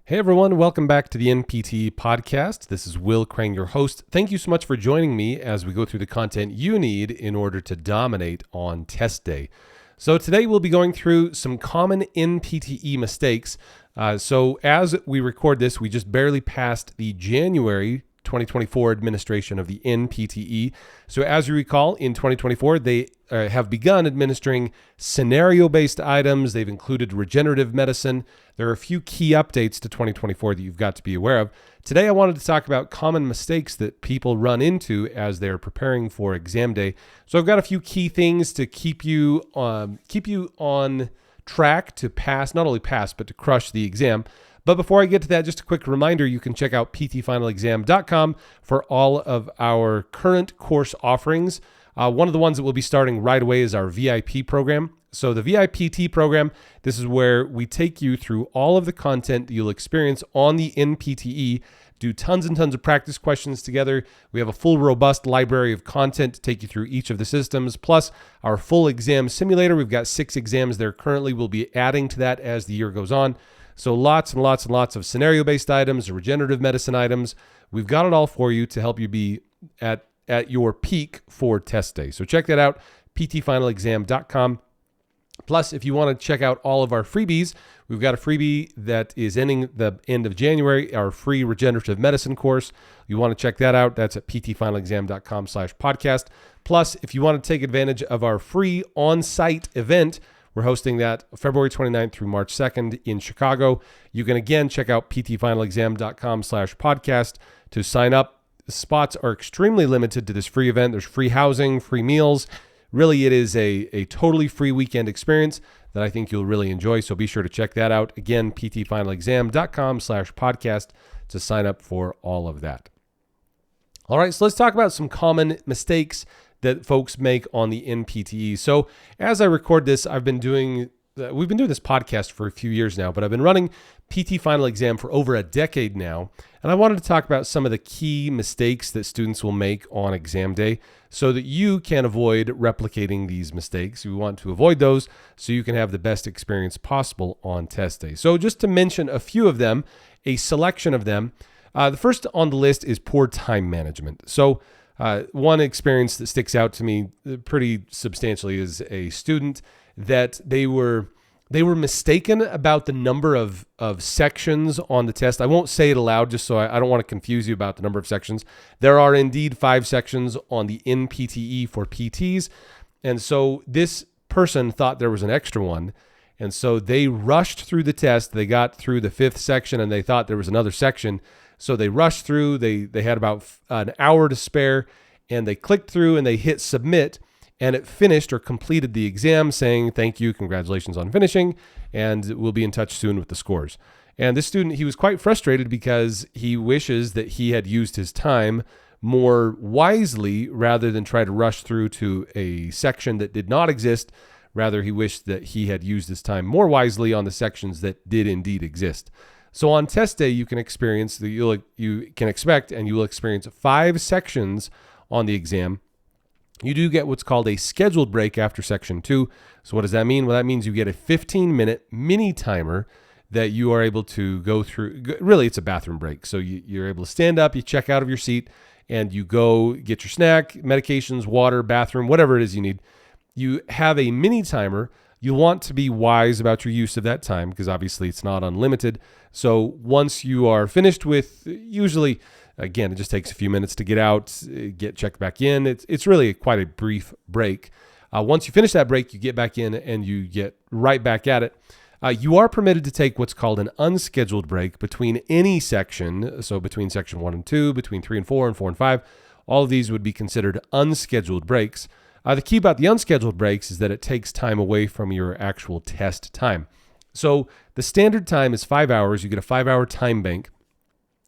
Hey everyone, welcome back to the NPTE podcast. This is Will Crane, your host. Thank you so much for joining me as we go through the content you need in order to dominate on test day. So today we'll be going through some common NPTE mistakes. So as we record this, we just barely passed the January 2024 administration of the NPTE. So as you recall, in 2024, they have begun administering scenario-based items. They've included regenerative medicine. There are a few key updates to 2024 that you've got to be aware of. Today, I wanted to talk about common mistakes that people run into as they're preparing for exam day. So I've got a few key things to keep you on track to pass, not only pass, but to crush the exam. But before I get to that, just a quick reminder, you can check out ptfinalexam.com for all of our current course offerings. One of the ones that we'll be starting right away is our VIP program. So the VIPT program, this is where we take you through all of the content that you'll experience on the NPTE, do tons and tons of practice questions together. We have a full, robust library of content to take you through each of the systems, plus our full exam simulator. We've got 6 exams there currently. We'll be adding to that as the year goes on. So lots and lots and lots of scenario-based items, regenerative medicine items. We've got it all for you to help you be at your peak for test day. So check that out, ptfinalexam.com. Plus, if you want to check out all of our freebies, we've got a freebie that is ending the end of January, our free regenerative medicine course. You want to check that out. That's at ptfinalexam.com/podcast. Plus, if you want to take advantage of our free on-site event, we're hosting that February 29th through March 2nd in Chicago. You can again check out ptfinalexam.com/podcast to sign up. The spots are extremely limited to this free event. There's free housing, free meals. Really, it is a totally free weekend experience that I think you'll really enjoy. So be sure to check that out. Again, ptfinalexam.com/podcast to sign up for all of that. All right, so let's talk about some common mistakes that folks make on the NPTE. So as I record this, we've been doing this podcast for a few years now, but I've been running PT Final Exam for over a decade now. And I wanted to talk about some of the key mistakes that students will make on exam day so that you can avoid replicating these mistakes. You want to avoid those so you can have the best experience possible on test day. So just to mention a few of them, a selection of them, the first on the list is poor time management. So one experience that sticks out to me pretty substantially is a student that they were mistaken about the number of sections on the test. I won't say it aloud just so I don't want to confuse you about the number of sections. There are indeed 5 sections on the NPTE for PTs. And so this person thought there was an extra one. And so they rushed through the test. They got through the 5th section and they thought there was another section. So they rushed through, they had about an hour to spare, and they clicked through and they hit submit, and it finished or completed the exam saying, thank you, congratulations on finishing, and we'll be in touch soon with the scores. And this student, he was quite frustrated because he wishes that he had used his time more wisely rather than try to rush through to a section that did not exist. Rather, he wished that he had used his time more wisely on the sections that did indeed exist. So on test day, you can experience you can expect and you will experience 5 sections on the exam. You do get what's called a scheduled break after section 2. So what does that mean? Well, that means you get a 15-minute mini timer that you are able to go through. Really, it's a bathroom break. So you're able to stand up, you check out of your seat, and you go get your snack, medications, water, bathroom, whatever it is you need. You have a mini timer. You want to be wise about your use of that time because obviously it's not unlimited. So once you are finished with, usually, again, it just takes a few minutes to get out, get checked back in. It's really quite a brief break. Once you finish that break, you get back in and you get right back at it. You are permitted to take what's called an unscheduled break between any section. So between section 1 and 2, between 3 and 4 and 4 and 5, all of these would be considered unscheduled breaks. The key about the unscheduled breaks is that it takes time away from your actual test time. So the standard time is 5 hours. You get a 5-hour time bank,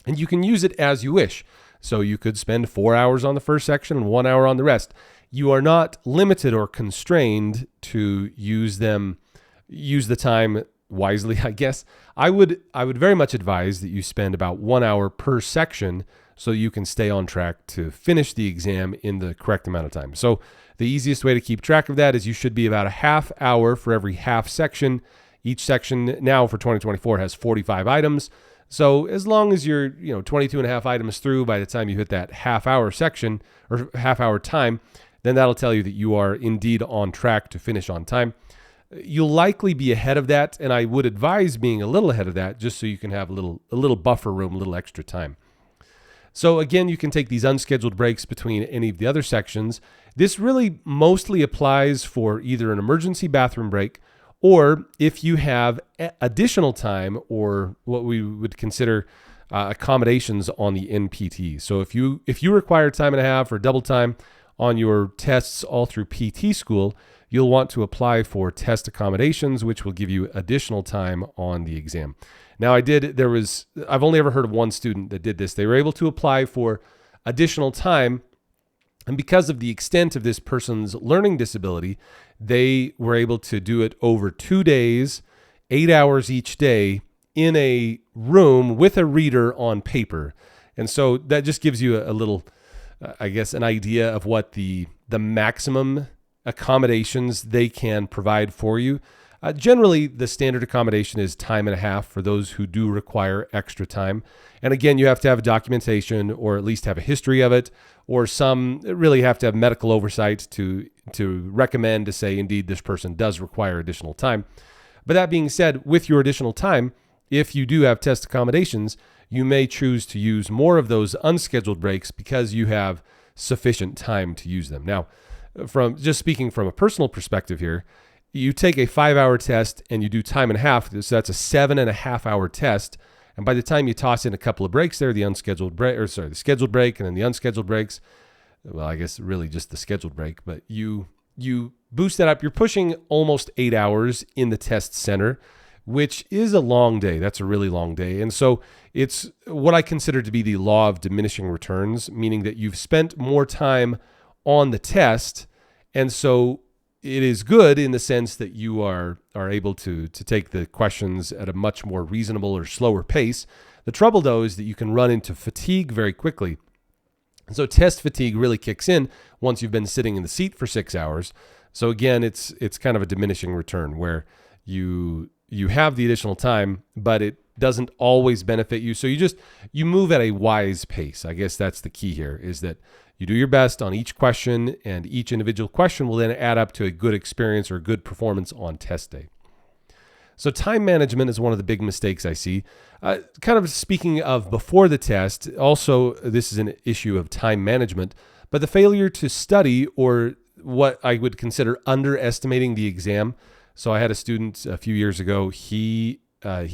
and you can use it as you wish. So you could spend 4 hours on the first section and 1 hour on the rest. You are not limited or constrained to use the time wisely, I guess. I would very much advise that you spend about 1 hour per section so you can stay on track to finish the exam in the correct amount of time. So the easiest way to keep track of that is you should be about a half hour for every half section. Each section now for 2024 has 45 items. So as long as you're, 22 and a half items through by the time you hit that half-hour section or half-hour time, then that'll tell you that you are indeed on track to finish on time. You'll likely be ahead of that, and I would advise being a little ahead of that just so you can have a little buffer room, a little extra time. So again, you can take these unscheduled breaks between any of the other sections. This really mostly applies for either an emergency bathroom break or if you have additional time or what we would consider accommodations on the NPTE. So if you require time and a half or double time on your tests all through PT school, you'll want to apply for test accommodations, which will give you additional time on the exam. Now I've only ever heard of one student that did this. They were able to apply for additional time, and because of the extent of this person's learning disability, they were able to do it over 2 days, 8 hours each day in a room with a reader on paper. And so that just gives you a little, an idea of what the maximum accommodations they can provide for you. Generally, the standard accommodation is time and a half for those who do require extra time. And again, you have to have documentation or at least have a history of it, or some really have to have medical oversight to recommend to say, indeed, this person does require additional time. But that being said, with your additional time, if you do have test accommodations, you may choose to use more of those unscheduled breaks because you have sufficient time to use them. Now, speaking from a personal perspective here, you take a 5-hour test and you do time and a half. So that's a 7.5-hour test. And by the time you toss in a couple of breaks there, the scheduled break and then the unscheduled breaks, well, I guess really just the scheduled break, but you boost that up. You're pushing almost 8 hours in the test center, which is a long day. That's a really long day. And so it's what I consider to be the law of diminishing returns, meaning that you've spent more time on the test. And so it is good in the sense that you are able to take the questions at a much more reasonable or slower pace. The trouble, though, is that you can run into fatigue very quickly. And so test fatigue really kicks in once you've been sitting in the seat for 6 hours. So again, it's kind of a diminishing return where you have the additional time, but it doesn't always benefit you. So you move at a wise pace. I guess that's the key here, is that you do your best on each question, and each individual question will then add up to a good experience or good performance on test day. So time management is one of the big mistakes I see. Kind of speaking of before the test, also this is an issue of time management, but the failure to study or what I would consider underestimating the exam. So I had a student a few years ago, he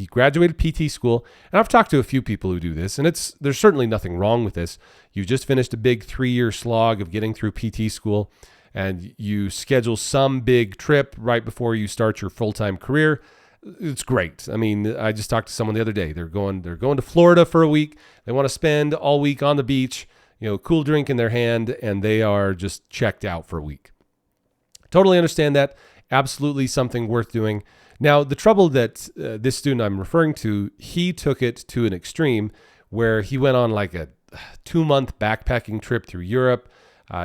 graduated PT school, and I've talked to a few people who do this, and there's certainly nothing wrong with this. You just finished a big 3-year slog of getting through PT school, and you schedule some big trip right before you start your full-time career. It's great. I mean, I just talked to someone the other day. They're going to Florida for a week. They want to spend all week on the beach, cool drink in their hand, and they are just checked out for a week. Totally understand that. Absolutely something worth doing. Now, the trouble that this student I'm referring to, he took it to an extreme where he went on like a 2-month backpacking trip through Europe.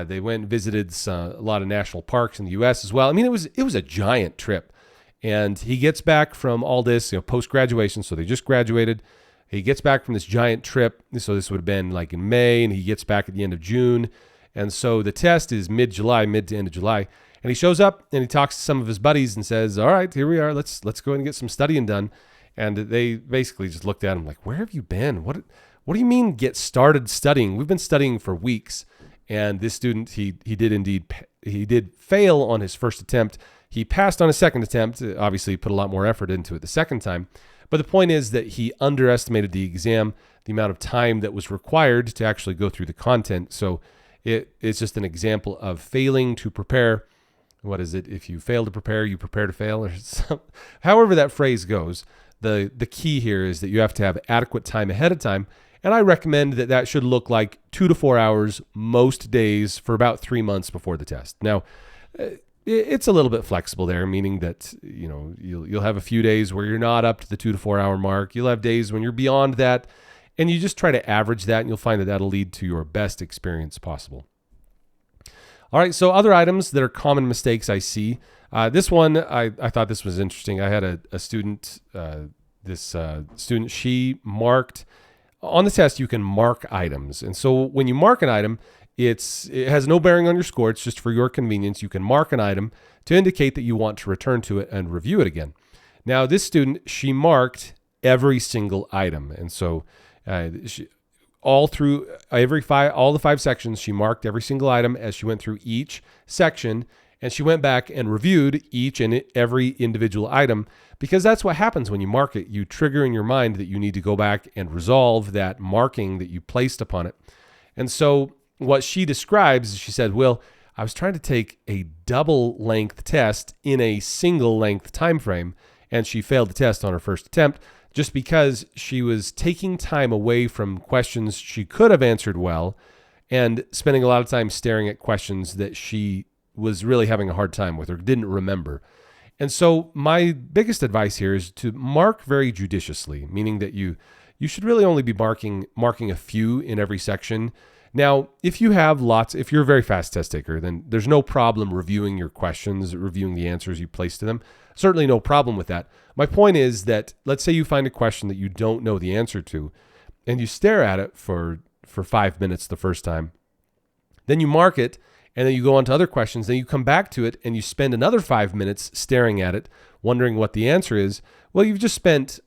They went and visited a lot of national parks in the U.S. as well. I mean, it was a giant trip. And he gets back from all this, post-graduation, so they just graduated. He gets back from this giant trip, so this would have been like in May, and he gets back at the end of June. And so the test is mid to end of July. And he shows up and he talks to some of his buddies and says, all right, here we are. Let's go ahead and get some studying done. And they basically just looked at him like, where have you been? What do you mean get started studying? We've been studying for weeks. And this student, he did fail on his first attempt. He passed on a second attempt, obviously put a lot more effort into it the second time. But the point is that he underestimated the exam, the amount of time that was required to actually go through the content. So it's just an example of failing to prepare. What is it? If you fail to prepare, you prepare to fail, or however that phrase goes. The key here is that you have to have adequate time ahead of time. And I recommend that should look like 2 to 4 hours most days for about 3 months before the test. Now, it's a little bit flexible there, meaning that you'll have a few days where you're not up to the 2 to 4 hour mark. You'll have days when you're beyond that, and you just try to average that, and you'll find that that'll lead to your best experience possible. All right, so other items that are common mistakes I see. This one, I thought this was interesting. I had a student student, she marked on the test. You can mark items, and so when you mark an item, it has no bearing on your score. It's just for your convenience. You can mark an item to indicate that you want to return to it and review it again. Now, this student, she marked every single item, and so all through all the 5 sections, she marked every single item as she went through each section, and she went back and reviewed each and every individual item, because that's what happens when you mark it. You trigger in your mind that you need to go back and resolve that marking that you placed upon it. And so what she describes is, she said, well, I was trying to take a double length test in a single length time frame, and she failed the test on her first attempt just because she was taking time away from questions she could have answered well and spending a lot of time staring at questions that she was really having a hard time with or didn't remember. And so my biggest advice here is to mark very judiciously, meaning that you should really only be marking a few in every section. Now, if you're a very fast test taker, then there's no problem reviewing your questions, reviewing the answers you place to them. Certainly no problem with that. My point is that, let's say you find a question that you don't know the answer to, and you stare at it for 5 minutes the first time. Then you mark it, and then you go on to other questions. Then you come back to it, and you spend another 5 minutes staring at it, wondering what the answer is. Well, you've just spent,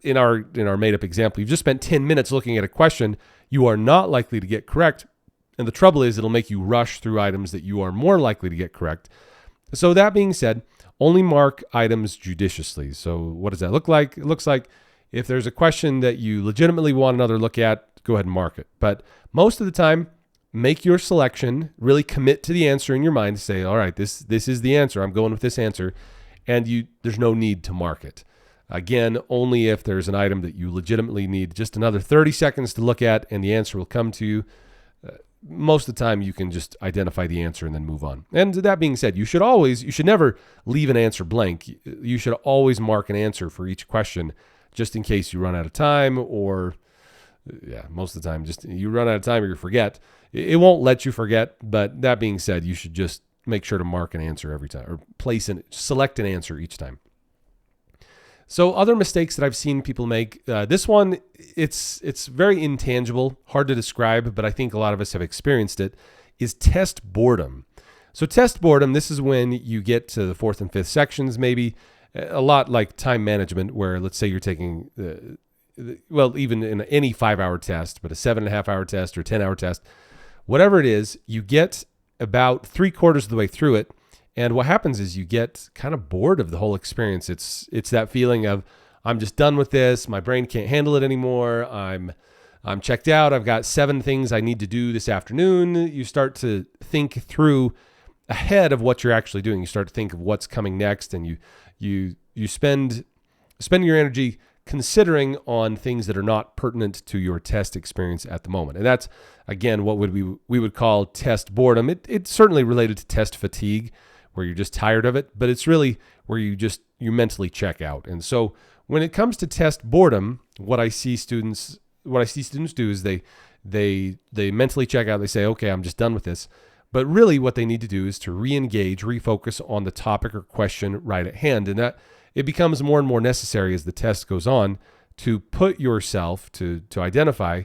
in our made-up example, you've just spent 10 minutes looking at a question you are not likely to get correct. And the trouble is, it'll make you rush through items that you are more likely to get correct. So that being said, only mark items judiciously. So what does that look like? It looks like if there's a question that you legitimately want another look at, go ahead and mark it. But most of the time, make your selection, really commit to the answer in your mind, say, all right, this is the answer. I'm going with this answer. And there's no need to mark it. Again, only if there's an item that you legitimately need just another 30 seconds to look at and the answer will come to you. Most of the time, you can just identify the answer and then move on. And that being said, you should never leave an answer blank. You should always mark an answer for each question just in case you run out of time, or most of the time, just you run out of time or you forget. It won't let you forget, but that being said, you should just make sure to mark an answer every time, or select an answer each time. So other mistakes that I've seen people make, this one, it's very intangible, hard to describe, but I think a lot of us have experienced it, is test boredom. So test boredom, this is when you get to the 4th and 5th sections, maybe a lot like time management, where let's say you're taking, even in any 5-hour test, but a 7.5-hour test or 10-hour test, whatever it is, you get about 3/4 of the way through it. And what happens is you get kind of bored of the whole experience. It's that feeling of, I'm just done with this. My brain can't handle it anymore. I'm checked out. I've got 7 things I need to do this afternoon. You start to think through ahead of what you're actually doing. You start to think of what's coming next, and you spend your energy considering on things that are not pertinent to your test experience at the moment. And that's, again, what we would call test boredom. It's certainly related to test fatigue, where you're just tired of it, but it's really where you mentally check out. And so when it comes to test boredom, what I see students do is they mentally check out. They say, okay, I'm just done with this. But really what they need to do is to re-engage, refocus on the topic or question right at hand. And that it becomes more and more necessary as the test goes on to put yourself to identify,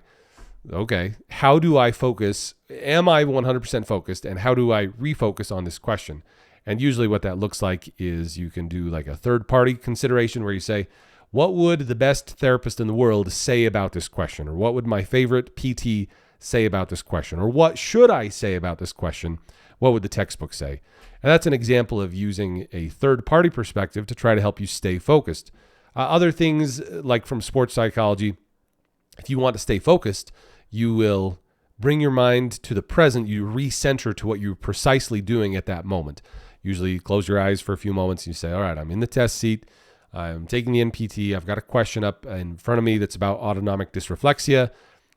okay, how do I focus? Am I 100% focused? And how do I refocus on this question? And usually what that looks like is you can do like a third-party consideration where you say, what would the best therapist in the world say about this question? Or what would my favorite PT say about this question? Or what should I say about this question? What would the textbook say? And that's an example of using a third-party perspective to try to help you stay focused. Other things like from sports psychology, if you want to stay focused, you will bring your mind to the present. You recenter to what you're precisely doing at that moment. Usually close your eyes for a few moments and you say, all right, I'm in the test seat. I'm taking the NPTE. I've got a question up in front of me that's about autonomic dysreflexia.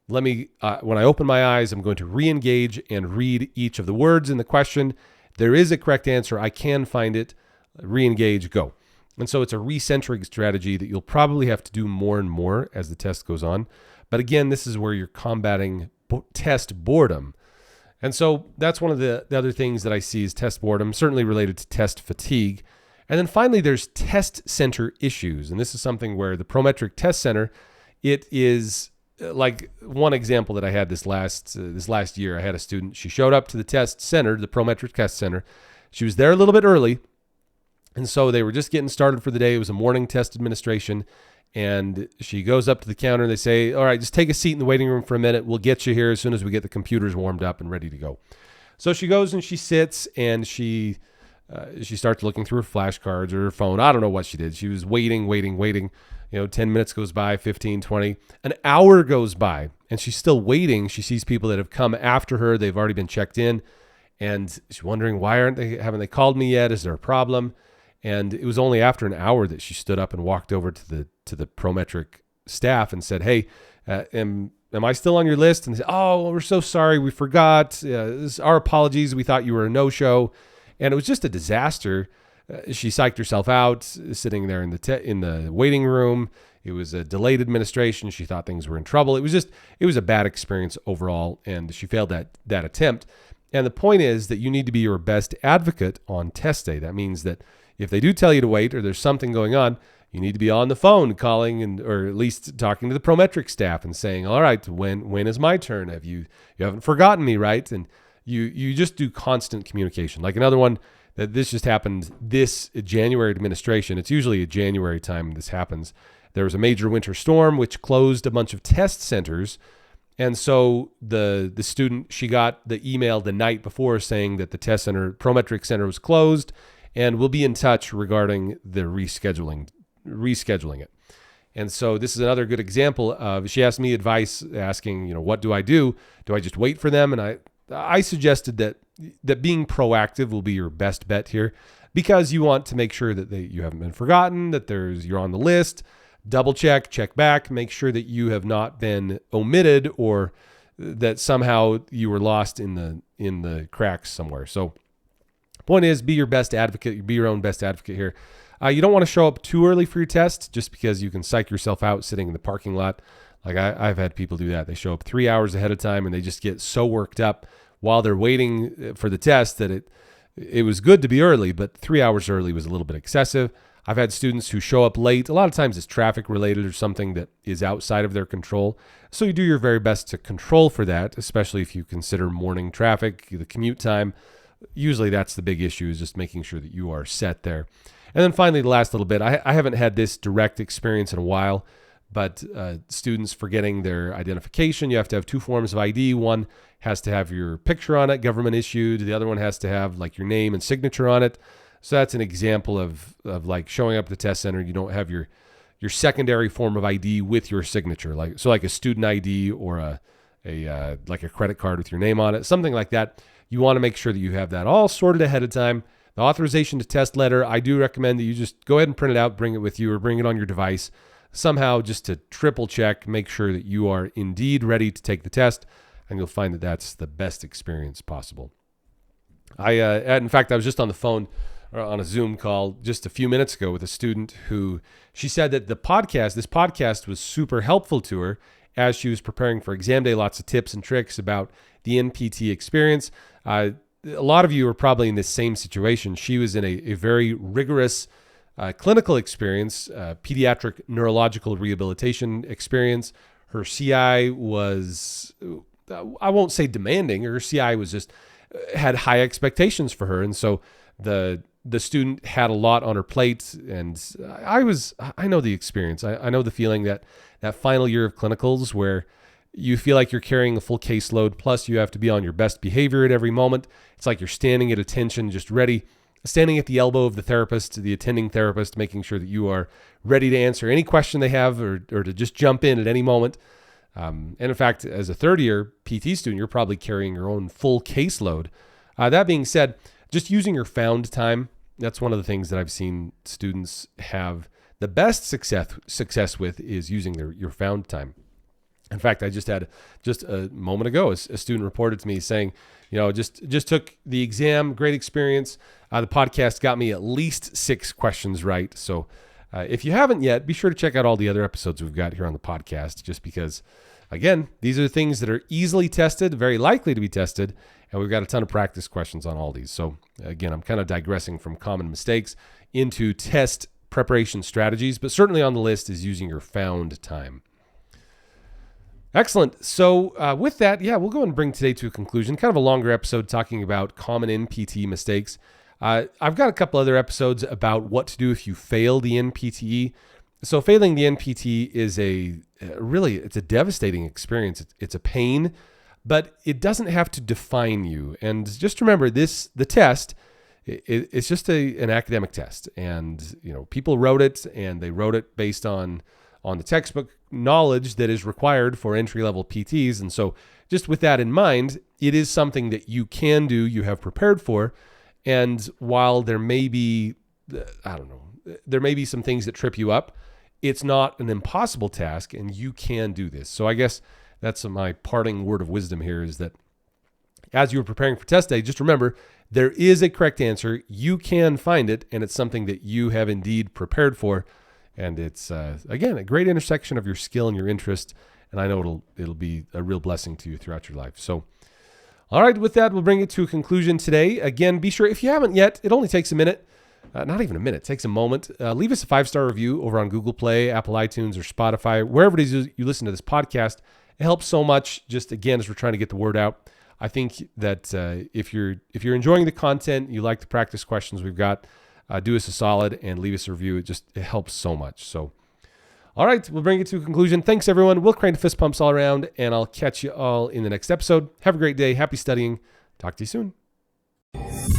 Let me, when I open my eyes, I'm going to re-engage and read each of the words in the question. There is a correct answer. I can find it. Re-engage, go. And so it's a recentering strategy that you'll probably have to do more and more as the test goes on. But again, this is where you're combating test boredom. And so that's one of the other things that I see is test boredom, certainly related to test fatigue. And then finally, there's test center issues. And this is something where the Prometric Test Center, it is like one example that I had this last year. I had a student, she showed up to the test center, the Prometric Test Center. She was there a little bit early. And so they were just getting started for the day. It was a morning test administration. And she goes up to the counter and they say, all right, just take a seat in the waiting room for a minute. We'll get you here as soon as we get the computers warmed up and ready to go. So she goes and she sits and she starts looking through her flashcards or her phone. I don't know what she did. She was waiting. 10 minutes goes by, 15, 20. An hour goes by and she's still waiting. She sees people that have come after her. They've already been checked in. And she's wondering, haven't they called me yet? Is there a problem? And it was only after an hour that she stood up and walked over to the Prometric staff and said, hey, am I still on your list? And they said, oh, we're so sorry. We forgot. Our apologies. We thought you were a no-show. And it was just a disaster. She psyched herself out sitting there in the waiting room. It was a delayed administration. She thought things were in trouble. It was a bad experience overall, and she failed that attempt. And the point is that you need to be your best advocate on test day. That means that if they do tell you to wait or there's something going on, you need to be on the phone calling or at least talking to the Prometric staff and saying, all right, when is my turn? You haven't forgotten me, right? And you just do constant communication. Like another one that this just happened this January administration. It's usually a January time this happens. There was a major winter storm which closed a bunch of test centers. And so the student, she got the email the night before saying that the test center, Prometric Center, was closed and we'll be in touch regarding the rescheduling it. And so this is another good example of, she asked me advice asking, what do I do? Do I just wait for them? And I suggested that being proactive will be your best bet here, because you want to make sure that you haven't been forgotten, that you're on the list. Double check back, make sure that you have not been omitted or that somehow you were lost in the cracks somewhere. So point is, be your best advocate, be your own best advocate here. You don't want to show up too early for your test just because you can psych yourself out sitting in the parking lot. Like I've had people do that. They show up 3 hours ahead of time and they just get so worked up while they're waiting for the test that it was good to be early, but 3 hours early was a little bit excessive. I've had students who show up late. A lot of times it's traffic related or something that is outside of their control. So you do your very best to control for that, especially if you consider morning traffic, the commute time. Usually that's the big issue, is just making sure that you are set there. And then finally, the last little bit, I haven't had this direct experience in a while, but students forgetting their identification. You have to have 2 forms of ID. One has to have your picture on it, government issued. The other one has to have like your name and signature on it. So that's an example of like showing up at the test center. You don't have your secondary form of ID with your signature, like a student ID or a credit card with your name on it, something like that. You want to make sure that you have that all sorted ahead of time. The authorization to test letter, I do recommend that you just go ahead and print it out, bring it with you, or bring it on your device somehow, just to triple check, make sure that you are indeed ready to take the test, and you'll find that that's the best experience possible. In fact, I was just on the phone on a Zoom call just a few minutes ago with a student who, she said that this podcast was super helpful to her as she was preparing for exam day. Lots of tips and tricks about the NPTE experience. A lot of you are probably in this same situation. She was in a very rigorous clinical experience, pediatric neurological rehabilitation experience. Her CI was, I won't say demanding, her CI was just, had high expectations for her. And so the student had a lot on her plate, and I know the experience. I know the feeling that final year of clinicals where you feel like you're carrying a full caseload, plus you have to be on your best behavior at every moment. It's like you're standing at attention, just ready, standing at the elbow of the therapist, the attending therapist, making sure that you are ready to answer any question they have or to just jump in at any moment. And in fact, as a third year PT student, you're probably carrying your own full caseload. That being said, just using your found time, that's one of the things that I've seen students have the best success with, is using your found time. In fact, I just had a moment ago, a student reported to me saying, just took the exam, great experience. The podcast got me at least 6 questions right. So if you haven't yet, be sure to check out all the other episodes we've got here on the podcast, just because, again, these are things that are easily tested, very likely to be tested, And we've got a ton of practice questions on all these. So again, I'm kind of digressing from common mistakes into test preparation strategies, but certainly on the list is using your found time. Excellent. So with that, we'll go and bring today to a conclusion. Kind of a longer episode talking about common NPTE mistakes. I've got a couple other episodes about what to do if you fail the NPTE. So failing the NPTE is it's a devastating experience. It's a pain, but it doesn't have to define you. And just remember the test, it's just an academic test. And, people wrote it and they wrote it based on the textbook knowledge that is required for entry-level PTs. And so just with that in mind, it is something that you can do, you have prepared for. And while there may be, there may be some things that trip you up, it's not an impossible task and you can do this. So I guess that's my parting word of wisdom here is that as you're preparing for test day, just remember there is a correct answer. You can find it, and it's something that you have indeed prepared for. And it's, again, a great intersection of your skill and your interest. And I know it'll be a real blessing to you throughout your life. So, all right, with that, we'll bring it to a conclusion today. Again, be sure, if you haven't yet, it only takes a minute. Not even a minute, it takes a moment. Leave us a 5-star review over on Google Play, Apple iTunes, or Spotify, wherever it is you listen to this podcast. It helps so much, just again, as we're trying to get the word out. I think that if you're enjoying the content, you like the practice questions we've got, do us a solid and leave us a review. It helps so much. So, all right, we'll bring it to a conclusion. Thanks, everyone. Will Crane fist pumps all around, and I'll catch you all in the next episode. Have a great day. Happy studying. Talk to you soon.